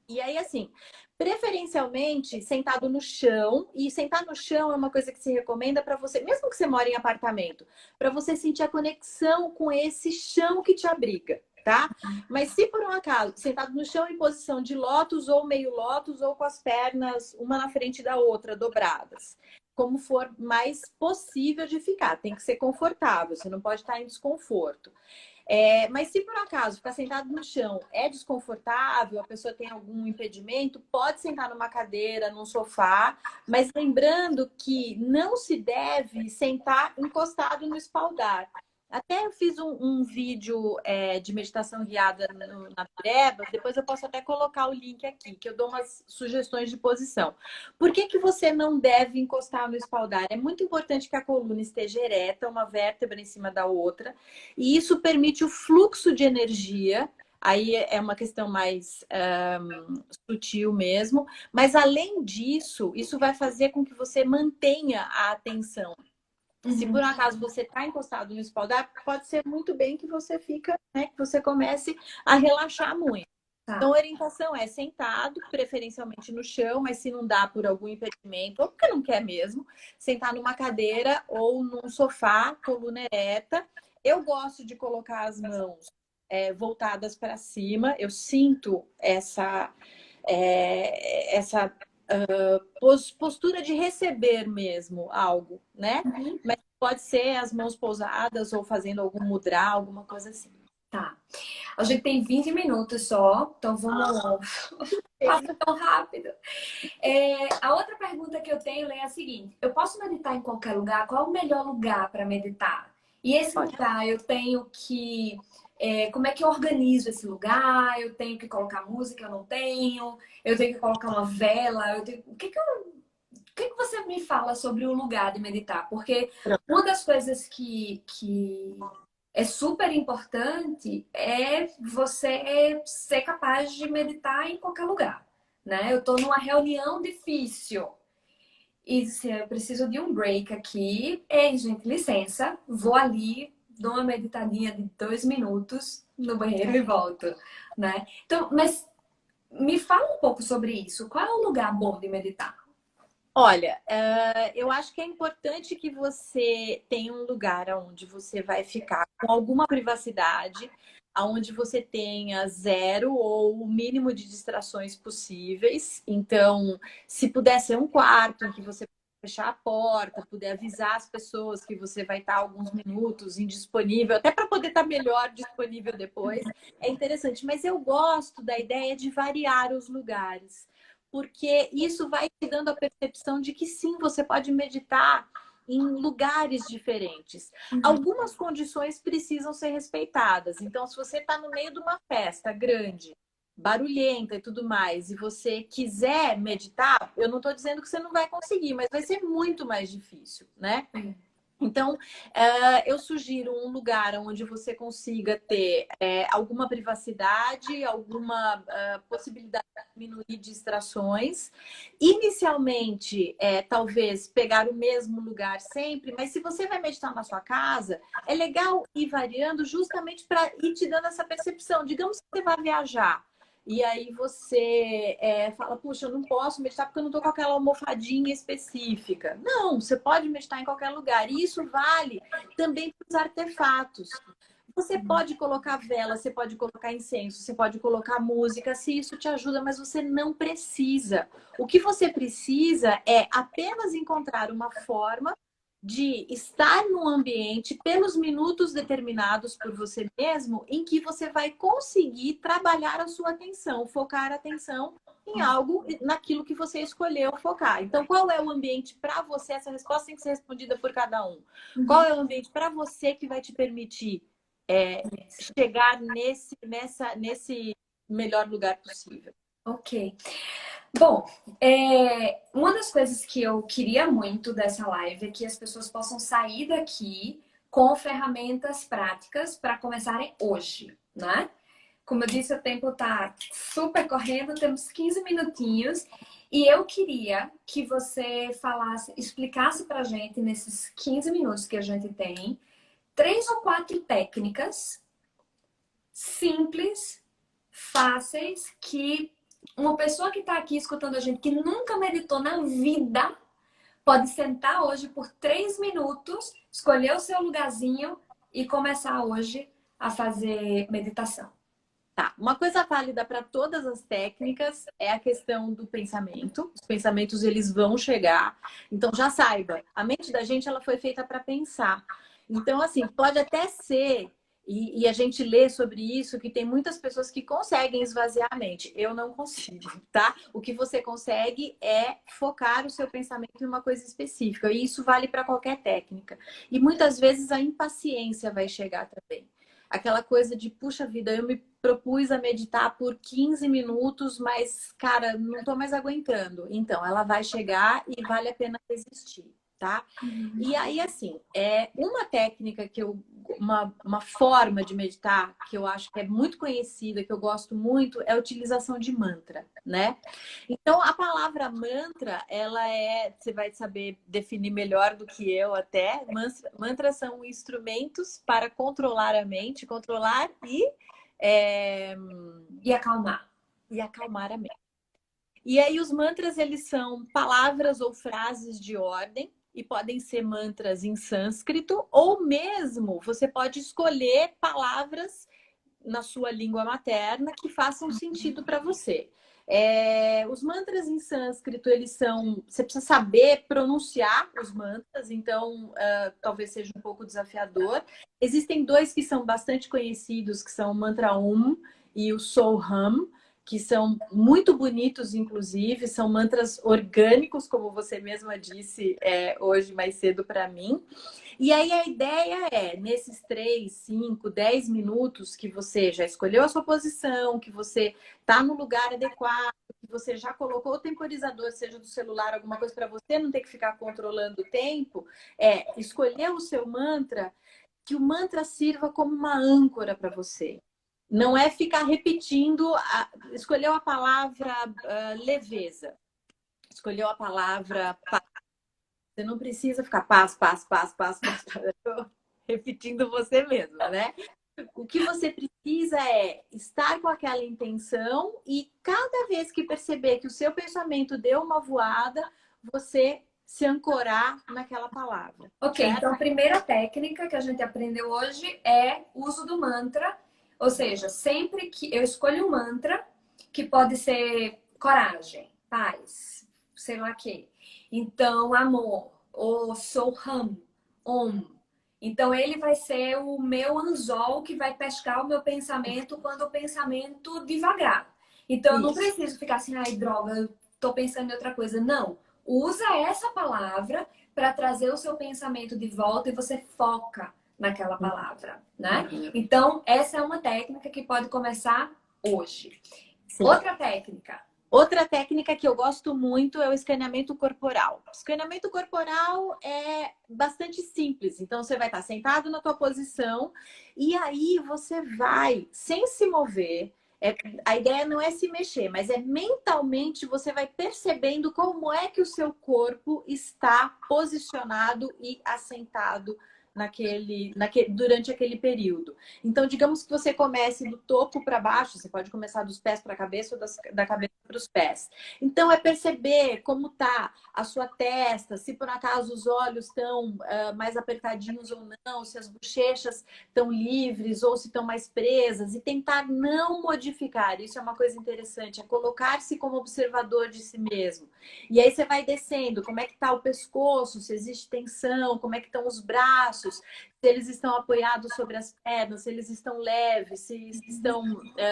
E aí, assim, preferencialmente sentado no chão, e sentar no chão é uma coisa que se recomenda para você, mesmo que você more em apartamento, para você sentir a conexão com esse chão que te abriga, tá? Mas se por um acaso, sentado no chão em posição de lótus ou meio lótus, ou com as pernas uma na frente da outra, dobradas, como for mais possível de ficar, tem que ser confortável, você não pode estar em desconforto. Mas se por acaso ficar sentado no chão é desconfortável, a pessoa tem algum impedimento, pode sentar numa cadeira, num sofá, mas lembrando que não se deve sentar encostado no espaldar. Até eu fiz um vídeo de meditação guiada na Pireba, depois eu posso até colocar o link aqui, que eu dou umas sugestões de posição. Por que que você não deve encostar no espaldar? É muito importante que a coluna esteja ereta, uma vértebra em cima da outra, e isso permite o fluxo de energia. Aí é uma questão mais sutil mesmo, mas além disso, isso vai fazer com que você mantenha a atenção. Se por Uhum. acaso você está encostado no espaldar, pode ser muito bem que você fica, né, que você comece a relaxar muito. Então, Tá. a orientação é sentado, preferencialmente no chão, mas se não dá por algum impedimento, ou porque não quer mesmo, sentar numa cadeira ou num sofá, coluna ereta. Eu gosto de colocar as mãos voltadas para cima, eu sinto essa postura de receber mesmo algo, né? Uhum. Mas pode ser as mãos pousadas ou fazendo algum mudra, alguma coisa assim. Tá. A gente tem 20 minutos só, então vamos. Passa tão rápido. A outra pergunta que eu tenho é a seguinte: eu posso meditar em qualquer lugar? Qual é o melhor lugar para meditar? E esse Pode. lugar eu tenho que. Como é que eu organizo esse lugar? Eu tenho que colocar música? Eu não tenho. Eu tenho que colocar uma vela? O que que você me fala sobre o lugar de meditar? Porque uma das coisas que é super importante é você ser capaz de meditar em qualquer lugar, né? Eu tô numa reunião difícil e se eu preciso de um break aqui, ei, gente, licença, vou ali, dou uma meditadinha de 2 minutos no banheiro e volto, né? Então, mas me fala um pouco sobre isso. Qual é o lugar bom de meditar? Olha, eu acho que é importante que você tenha um lugar onde você vai ficar com alguma privacidade, onde você tenha zero ou o mínimo de distrações possíveis. Então, se puder ser um quarto em que você fechar a porta, puder avisar as pessoas que você vai estar alguns minutos indisponível, até para poder estar melhor disponível depois, é interessante. Mas eu gosto da ideia de variar os lugares, porque isso vai te dando a percepção de que sim, você pode meditar em lugares diferentes. Algumas condições precisam ser respeitadas. Então, se você está no meio de uma festa grande, barulhenta e tudo mais, e você quiser meditar, eu não estou dizendo que você não vai conseguir, mas vai ser muito mais difícil, né? Então, eu sugiro um lugar onde você consiga ter alguma privacidade, alguma possibilidade de diminuir distrações. Inicialmente, talvez pegar o mesmo lugar sempre, mas se você vai meditar na sua casa, é legal ir variando justamente para ir te dando essa percepção. Digamos que você vai viajar. E aí você fala, puxa, eu não posso meditar porque eu não estou com aquela almofadinha específica. Não, você pode meditar em qualquer lugar. E isso vale também para os artefatos. Você pode colocar vela, você pode colocar incenso, você pode colocar música, se isso te ajuda, mas você não precisa. O que você precisa é apenas encontrar uma forma de estar num ambiente pelos minutos determinados por você mesmo, em que você vai conseguir trabalhar a sua atenção, focar a atenção em algo, naquilo que você escolheu focar. Então, qual é o ambiente para você? Essa resposta tem que ser respondida por cada um. Qual é o ambiente para você que vai te permitir chegar nesse melhor lugar possível? Ok. Bom, uma das coisas que eu queria muito dessa live é que as pessoas possam sair daqui com ferramentas práticas para começarem hoje, né? Como eu disse, o tempo tá super correndo, temos 15 minutinhos. E eu queria que você falasse, explicasse pra gente, nesses 15 minutos que a gente tem, 3 ou 4 técnicas simples, fáceis, que uma pessoa que está aqui escutando a gente, que nunca meditou na vida, pode sentar hoje por 3 minutos, escolher o seu lugarzinho e começar hoje a fazer meditação. Tá, uma coisa válida para todas as técnicas é a questão do pensamento. Os pensamentos, eles vão chegar. Então, já saiba, a mente da gente, ela foi feita para pensar. Então, assim, pode até ser, e a gente lê sobre isso, que tem muitas pessoas que conseguem esvaziar a mente. Eu não consigo, tá? O que você consegue é focar o seu pensamento em uma coisa específica. E isso vale para qualquer técnica. E muitas vezes a impaciência vai chegar também. Aquela coisa de, puxa vida, eu me propus a meditar por 15 minutos, mas, cara, não tô mais aguentando. Então, ela vai chegar e vale a pena resistir, tá? E aí, assim, uma técnica que uma forma de meditar que eu acho que é muito conhecida, que eu gosto muito, é a utilização de mantra, né? Então, a palavra mantra, você vai saber definir melhor do que eu até. Mantras são instrumentos para controlar a mente, controlar E acalmar. e acalmar a mente. E aí os mantras, eles são palavras ou frases de ordem e podem ser mantras em sânscrito ou mesmo você pode escolher palavras na sua língua materna que façam sentido para você. Os mantras em sânscrito, eles são... Você precisa saber pronunciar os mantras, então talvez seja um pouco desafiador. Existem 2 que são bastante conhecidos, que são o mantra Om e o Soham, que são muito bonitos, inclusive, são mantras orgânicos, como você mesma disse hoje mais cedo para mim. E aí a ideia é, nesses 3, 5, 10 minutos que você já escolheu a sua posição, que você está no lugar adequado, que você já colocou o temporizador, seja do celular, alguma coisa para você não ter que ficar controlando o tempo, escolher o seu mantra, que o mantra sirva como uma âncora para você. Não é ficar repetindo, escolheu a palavra leveza, escolheu a palavra paz. Você não precisa ficar paz, repetindo você mesmo, né? O que você precisa é estar com aquela intenção e cada vez que perceber que o seu pensamento deu uma voada, você se ancorar naquela palavra. Ok, certo? então a primeira técnica que a gente aprendeu hoje é o uso do mantra. Ou seja, sempre que eu escolho um mantra, que pode ser coragem, paz, sei lá o quê. Então, amor, ou Soham, Om. Então, ele vai ser o meu anzol que vai pescar o meu pensamento quando o pensamento devagar. Então, eu não Isso. preciso ficar assim, ai, droga, eu tô pensando em outra coisa. Não. Usa essa palavra para trazer o seu pensamento de volta e você foca naquela palavra, né? Então, essa é uma técnica que pode começar hoje. Sim. Outra técnica que eu gosto muito é o escaneamento corporal. O escaneamento corporal é bastante simples. Então, você vai estar sentado na tua posição e aí você vai, sem se mover, a ideia não é se mexer, mas mentalmente você vai percebendo como é que o seu corpo está posicionado e assentado durante aquele período. Então, digamos que você comece do topo para baixo, você pode começar dos pés para a cabeça ou da cabeça para os pés. Então, é perceber como está a sua testa, se por acaso os olhos estão mais apertadinhos ou não, se as bochechas estão livres ou se estão mais presas, e tentar não modificar. Isso é uma coisa interessante, é colocar-se como observador de si mesmo. E aí você vai descendo, como é que está o pescoço, se existe tensão, como é que estão os braços, se eles estão apoiados sobre as pernas, se eles estão leves, se estão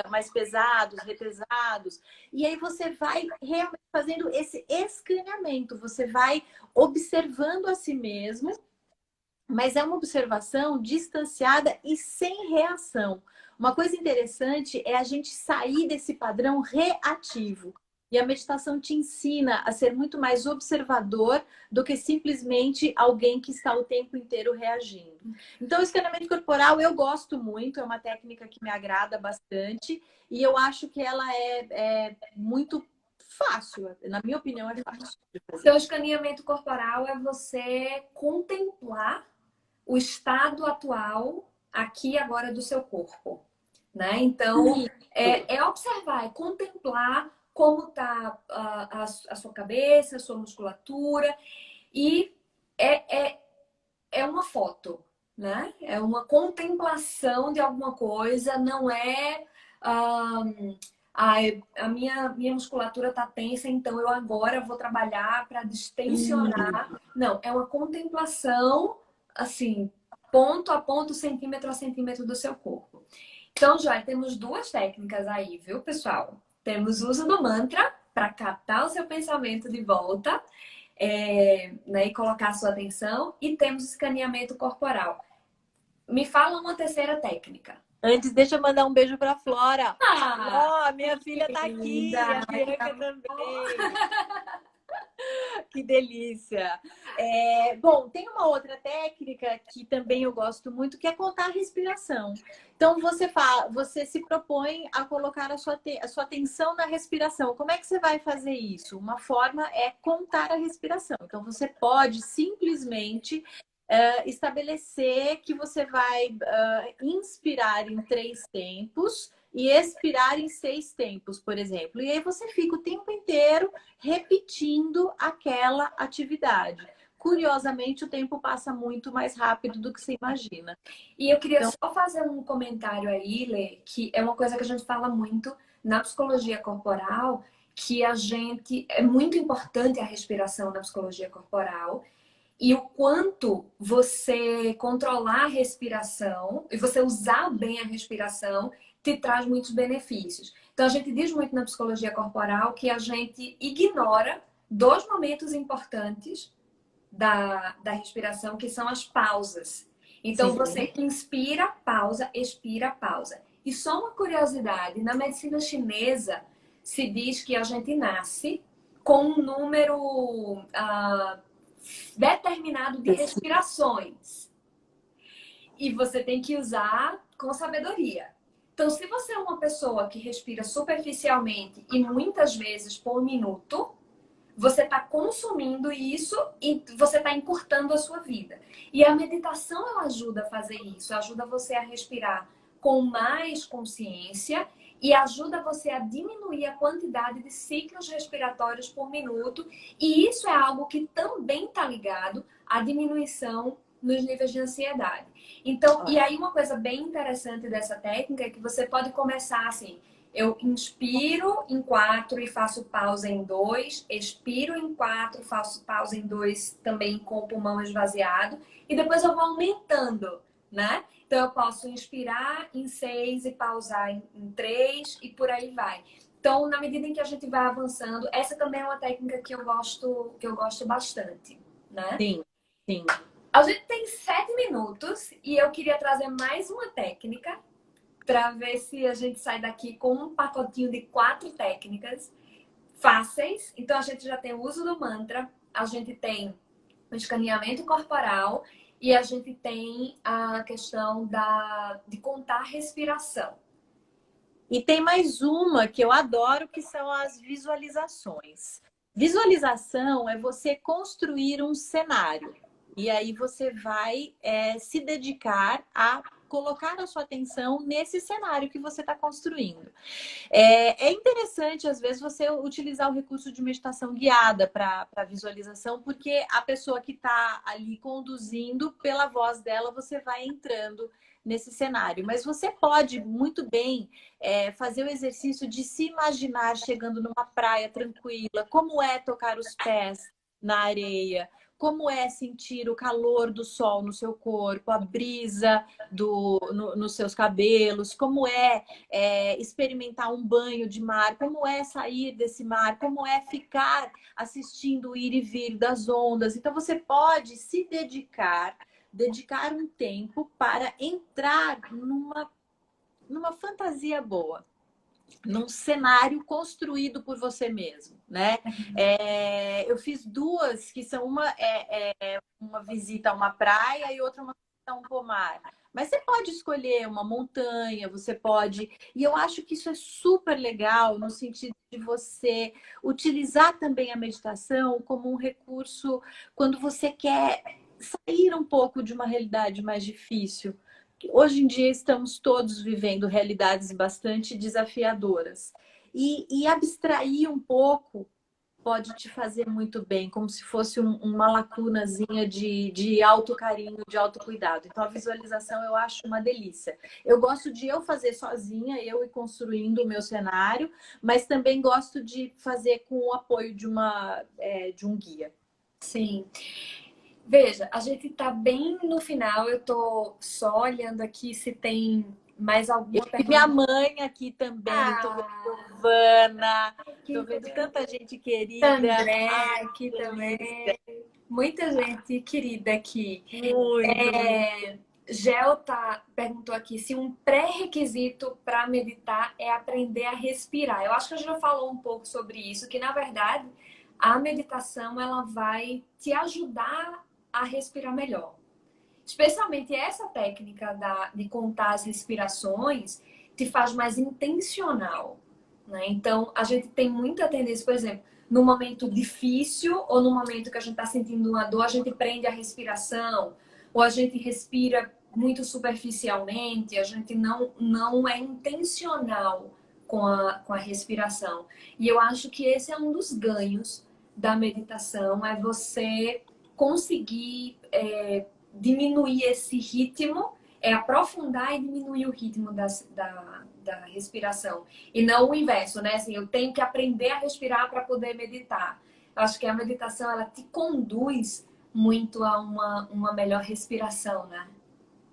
mais pesados, repesados. E aí você vai realmente fazendo esse escaneamento, você vai observando a si mesmo, mas é uma observação distanciada e sem reação. Uma coisa interessante é a gente sair desse padrão reativo. E a meditação te ensina a ser muito mais observador do que simplesmente alguém que está o tempo inteiro reagindo. Então, o escaneamento corporal eu gosto muito, é uma técnica que me agrada bastante e eu acho que ela é muito fácil, na minha opinião, é fácil de fazer. Então, o escaneamento corporal é você contemplar o estado atual aqui e agora do seu corpo, né? Então, é observar, é contemplar como está a sua cabeça, a sua musculatura e é, é, é uma foto, né? É uma contemplação de alguma coisa, não é a minha musculatura está tensa, então eu agora vou trabalhar para distensionar. Não, é uma contemplação, assim, ponto a ponto, centímetro a centímetro do seu corpo. Então, já temos duas técnicas aí, viu, pessoal? Temos o uso do mantra para captar o seu pensamento de volta, né, e colocar a sua atenção, e temos o escaneamento corporal. Me fala uma terceira técnica. Antes, deixa eu mandar um beijo para Flora. Ah, Minha filha tá aqui, linda! a Bianca também. Que delícia! Bom, tem uma outra técnica que também eu gosto muito, que é contar a respiração. Então, você se propõe a colocar a sua atenção na respiração. Como é que você vai fazer isso? Uma forma é contar a respiração. Então, você pode simplesmente estabelecer que você vai inspirar em 3 tempos e expirar em 6 tempos, por exemplo. E aí você fica o tempo inteiro repetindo aquela atividade. Curiosamente, o tempo passa muito mais rápido do que você imagina. E eu queria Então, só fazer um comentário aí, Lê, que é uma coisa que a gente fala muito na psicologia corporal, que é muito importante a respiração na psicologia corporal. E o quanto você controlar a respiração e você usar bem a respiração te traz muitos benefícios. Então, a gente diz muito na psicologia corporal que a gente ignora 2 momentos importantes da respiração, que são as pausas. Então, sim, você inspira, pausa, expira, pausa. E só uma curiosidade: na medicina chinesa, se diz que a gente nasce com um número determinado de respirações. E você tem que usar com sabedoria. Então, se você é uma pessoa que respira superficialmente e muitas vezes por minuto, você está consumindo isso e você está encurtando a sua vida. E a meditação, ela ajuda a fazer isso, ajuda você a respirar com mais consciência e ajuda você a diminuir a quantidade de ciclos respiratórios por minuto. E isso é algo que também está ligado à diminuição nos níveis de ansiedade. Então, e aí uma coisa bem interessante dessa técnica é que você pode começar assim: eu inspiro em 4 e faço pausa em 2, expiro em 4, faço pausa em 2 também com o pulmão esvaziado, e depois eu vou aumentando, né? Então eu posso inspirar em 6 e pausar em 3 e por aí vai. Então, na medida em que a gente vai avançando, essa também é uma técnica que eu gosto bastante, né? sim, sim. A gente tem 7 minutos e eu queria trazer mais uma técnica para ver se a gente sai daqui com um pacotinho de 4 técnicas fáceis. Então, a gente já tem o uso do mantra, a gente tem o escaneamento corporal e a gente tem a questão de contar a respiração. E tem mais uma que eu adoro, que são as visualizações. Visualização é você construir um cenário. E aí você vai se dedicar a colocar a sua atenção nesse cenário que você está construindo. É interessante, às vezes, você utilizar o recurso de meditação guiada para visualização, porque a pessoa que está ali conduzindo, pela voz dela, você vai entrando nesse cenário. Mas você pode muito bem fazer o exercício de se imaginar chegando numa praia tranquila, como é tocar os pés na areia, como é sentir o calor do sol no seu corpo, a brisa nos seus cabelos, como experimentar um banho de mar, como é sair desse mar, como é ficar assistindo o ir e vir das ondas. Então você pode se dedicar um tempo para entrar numa fantasia boa. num cenário construído por você mesmo, né? Eu fiz duas, que são uma visita a uma praia e outra uma visita a um pomar. Mas você pode escolher uma montanha, você pode... E eu acho que isso é super legal no sentido de você utilizar também a meditação como um recurso quando você quer sair um pouco de uma realidade mais difícil. Hoje em dia estamos todos vivendo realidades bastante desafiadoras. E abstrair um pouco pode te fazer muito bem, como se fosse uma lacunazinha de autocarinho, de autocuidado. Então, a visualização eu acho uma delícia. Eu gosto de eu fazer sozinha, eu ir construindo o meu cenário, mas também gosto de fazer com o apoio de um guia. Sim. Veja, a gente tá bem no final, eu tô só olhando aqui se tem mais alguma E minha pergunta. mãe aqui também, tô vendo Ah, Giovana, tô aqui vendo tanta gente tá querida. André, Ai, aqui que delícia. também. Muita gente querida aqui. Muito, muito. Gel perguntou aqui se um pré-requisito para meditar é aprender a respirar. Eu acho que a gente já falou um pouco sobre isso, que na verdade a meditação ela vai te ajudar a respirar melhor. Especialmente essa técnica de contar as respirações te faz mais intencional, né? Então, a gente tem muita tendência, por exemplo, no momento difícil ou no momento que a gente está sentindo uma dor, a gente prende a respiração ou a gente respira muito superficialmente, a gente não é intencional com a respiração. E eu acho que esse é um dos ganhos da meditação, é você conseguir diminuir esse ritmo, aprofundar e diminuir o ritmo da respiração. E não o inverso, né? Assim, eu tenho que aprender a respirar para poder meditar. Eu acho que a meditação, ela te conduz muito a uma melhor respiração, né?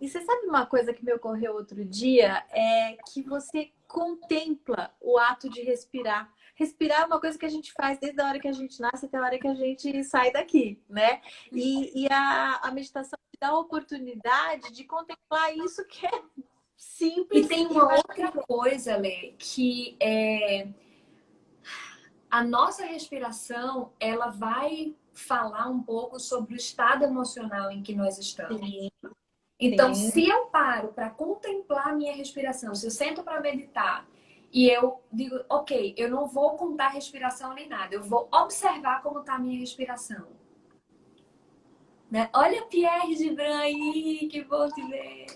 E você sabe uma coisa que me ocorreu outro dia? É que você contempla o ato de respirar. Respirar é uma coisa que a gente faz desde a hora que a gente nasce até a hora que a gente sai daqui, né? E a meditação te dá a oportunidade de contemplar isso que é E simples tem e uma outra maravilhoso. coisa, Lê, que é a nossa respiração, ela vai falar um pouco sobre o estado emocional em que nós estamos. Sim, Então, sim. se eu paro para contemplar a minha respiração, se eu sento para meditar e eu digo, ok, eu não vou contar a respiração nem nada, eu vou observar como está a minha respiração. Né? Olha a Pierre Gibran aí, que bom te ver.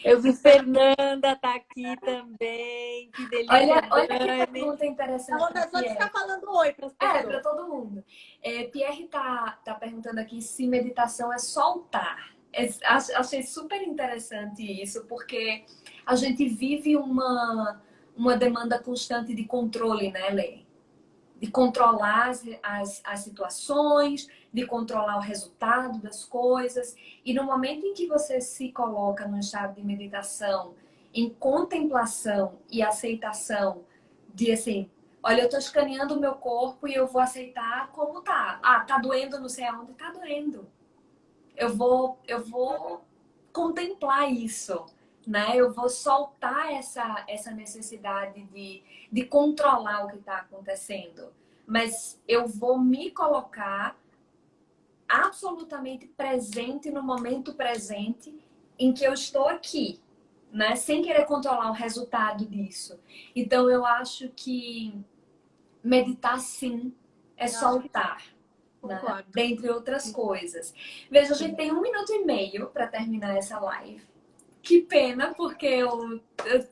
Eu vi Então, Fernanda tá aqui também. Que delícia, olha que Dani. pergunta interessante Não, para nós vamos Pierre. ficar falando oi para as Para pessoas. todo mundo. Pierre tá perguntando aqui se meditação é soltar. Achei super interessante isso, porque a gente vive uma demanda constante de controle, né, Lê? De controlar as situações, de controlar o resultado das coisas. E no momento em que você se coloca no estado de meditação, em contemplação e aceitação, de assim, olha, eu tô escaneando o meu corpo e eu vou aceitar como tá. Ah, tá doendo, não sei aonde, tá doendo. Eu vou contemplar isso, né? Eu vou soltar essa necessidade de controlar o que está acontecendo. Mas eu vou me colocar absolutamente presente no momento presente em que eu estou aqui, né? Sem querer controlar o resultado disso. Então eu acho que meditar sim é Eu acho que soltar, né? concordo. Dentre outras coisas. Veja, a gente tem 1 minuto e meio para terminar essa live. Que pena, porque eu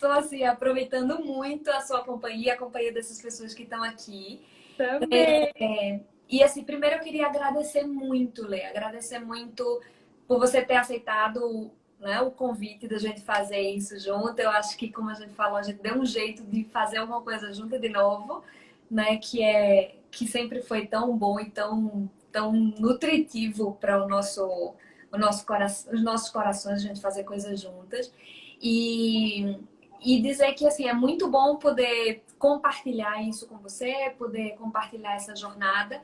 tô assim, aproveitando muito a sua companhia, a companhia dessas pessoas que estão aqui. Também. E assim, primeiro eu queria agradecer muito, Lê, agradecer muito por você ter aceitado, né, o convite da gente fazer isso junto. Eu acho que, como a gente falou, a gente deu um jeito de fazer alguma coisa junto de novo, né, que sempre foi tão bom e tão nutritivo para o nosso coração, os nossos corações a gente fazer coisas juntas. E e dizer que assim é muito bom poder compartilhar isso com você, poder compartilhar essa jornada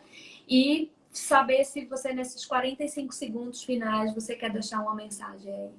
e saber se você nesses 45 segundos finais você quer deixar uma mensagem aí.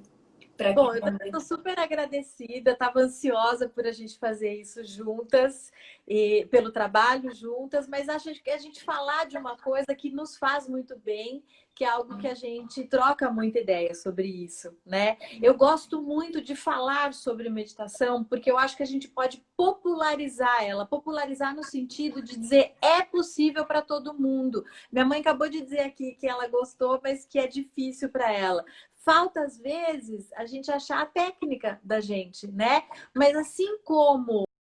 para Bom, eu quem... estou super agradecida, estava ansiosa por a gente fazer isso juntas, e pelo trabalho juntas, mas acho que a gente falar de uma coisa que nos faz muito bem, que é algo que a gente troca muita ideia sobre isso, né? Eu gosto muito de falar sobre meditação, porque eu acho que a gente pode popularizar ela, popularizar no sentido de dizer é possível para todo mundo. Minha mãe acabou de dizer aqui que ela gostou, mas que é difícil para ela. Falta, às vezes, a gente achar a técnica da gente, né? Mas assim como